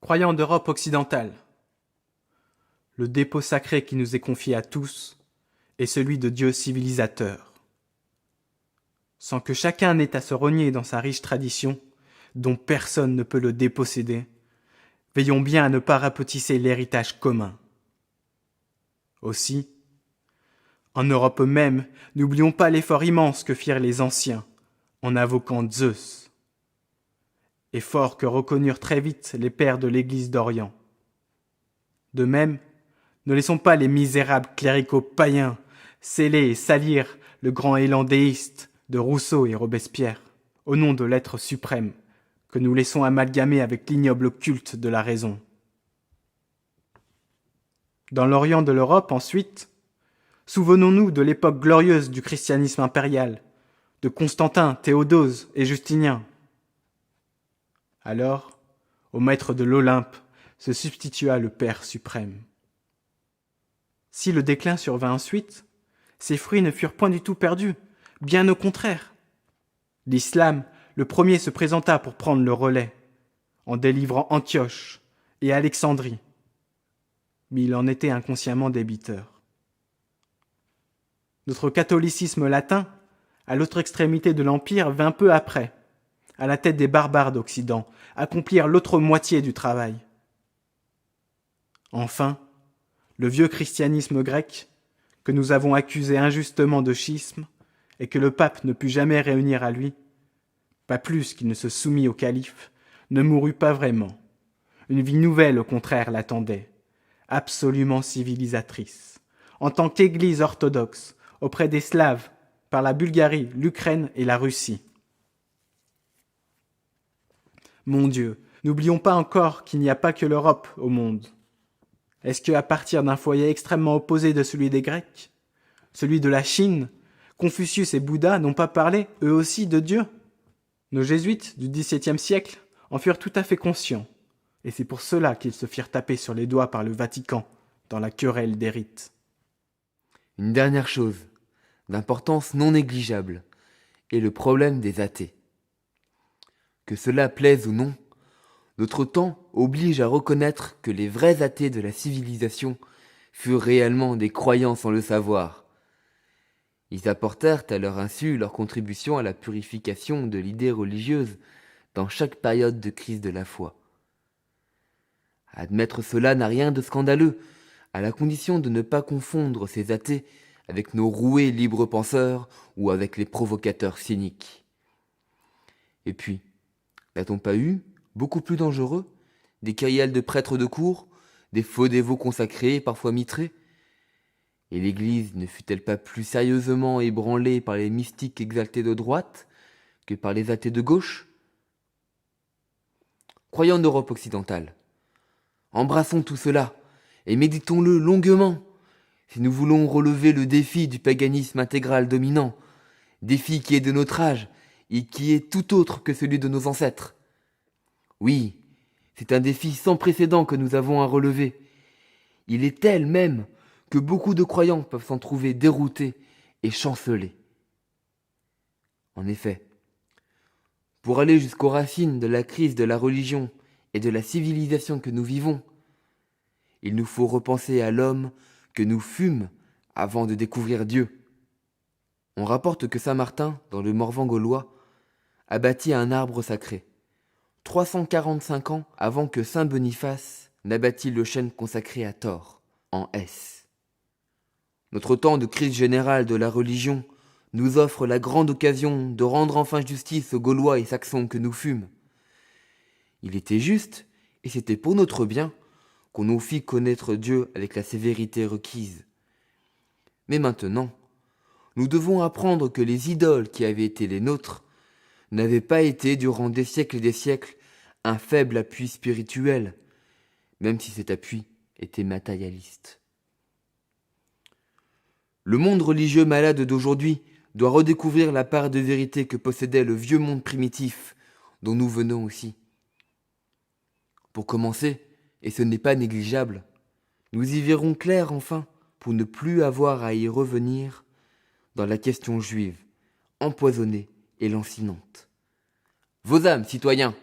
Croyants d'Europe occidentale, le dépôt sacré qui nous est confié à tous est celui de Dieu civilisateur. Sans que chacun n'ait à se renier dans sa riche tradition, dont personne ne peut le déposséder, veillons bien à ne pas rapetisser l'héritage commun. Aussi, en Europe même, n'oublions pas l'effort immense que firent les anciens en invoquant Zeus. Effort que reconnurent très vite les pères de l'Église d'Orient. De même, ne laissons pas les misérables cléricaux païens sceller et salir le grand élan déiste de Rousseau et Robespierre, au nom de l'être suprême, que nous laissons amalgamer avec l'ignoble culte de la raison. Dans l'Orient de l'Europe, ensuite, souvenons-nous de l'époque glorieuse du christianisme impérial, de Constantin, Théodose et Justinien. Alors, au maître de l'Olympe se substitua le Père suprême. Si le déclin survint ensuite, ses fruits ne furent point du tout perdus, bien au contraire. L'islam, le premier, se présenta pour prendre le relais, en délivrant Antioche et Alexandrie. Mais il en était inconsciemment débiteur. Notre catholicisme latin, à l'autre extrémité de l'Empire, vint peu après, à la tête des barbares d'Occident, accomplir l'autre moitié du travail. Enfin, le vieux christianisme grec, que nous avons accusé injustement de schisme, et que le pape ne put jamais réunir à lui, pas plus qu'il ne se soumit au calife, ne mourut pas vraiment. Une vie nouvelle, au contraire, l'attendait, absolument civilisatrice, en tant qu'Église orthodoxe, auprès des Slaves, par la Bulgarie, l'Ukraine et la Russie. Mon Dieu, n'oublions pas encore qu'il n'y a pas que l'Europe au monde. Est-ce qu'à partir d'un foyer extrêmement opposé de celui des Grecs, celui de la Chine, Confucius et Bouddha n'ont pas parlé, eux aussi, de Dieu? Nos jésuites du XVIIe siècle en furent tout à fait conscients, et c'est pour cela qu'ils se firent taper sur les doigts par le Vatican dans la querelle des rites. Une dernière chose, d'importance non négligeable, est le problème des athées. Que cela plaise ou non, notre temps oblige à reconnaître que les vrais athées de la civilisation furent réellement des croyants sans le savoir. Ils apportèrent à leur insu leur contribution à la purification de l'idée religieuse dans chaque période de crise de la foi. Admettre cela n'a rien de scandaleux, à la condition de ne pas confondre ces athées avec nos roués libres penseurs ou avec les provocateurs cyniques. Et puis, n'a-t-on pas eu, beaucoup plus dangereux, des kyrielles de prêtres de cour, des faux dévots consacrés, parfois mitrés? Et l'Église ne fut-elle pas plus sérieusement ébranlée par les mystiques exaltés de droite que par les athées de gauche? Croyants d'Europe occidentale, embrassons tout cela et méditons-le longuement si nous voulons relever le défi du paganisme intégral dominant, défi qui est de notre âge et qui est tout autre que celui de nos ancêtres. Oui, c'est un défi sans précédent que nous avons à relever. Il est tel même que beaucoup de croyants peuvent s'en trouver déroutés et chancelés. En effet, pour aller jusqu'aux racines de la crise de la religion et de la civilisation que nous vivons, il nous faut repenser à l'homme que nous fûmes avant de découvrir Dieu. On rapporte que saint Martin, dans le Morvan gaulois, a bâti un arbre sacré, 345 ans avant que saint Boniface n'abattit le chêne consacré à Thor, en Hesse. Notre temps de crise générale de la religion nous offre la grande occasion de rendre enfin justice aux Gaulois et Saxons que nous fûmes. Il était juste, et c'était pour notre bien, qu'on nous fit connaître Dieu avec la sévérité requise. Mais maintenant, nous devons apprendre que les idoles qui avaient été les nôtres n'avaient pas été, durant des siècles et des siècles, un faible appui spirituel, même si cet appui était matérialiste. Le monde religieux malade d'aujourd'hui doit redécouvrir la part de vérité que possédait le vieux monde primitif, dont nous venons aussi. Pour commencer, et ce n'est pas négligeable, nous y verrons clair enfin, pour ne plus avoir à y revenir, dans la question juive, empoisonnée et lancinante. Vos âmes, citoyens!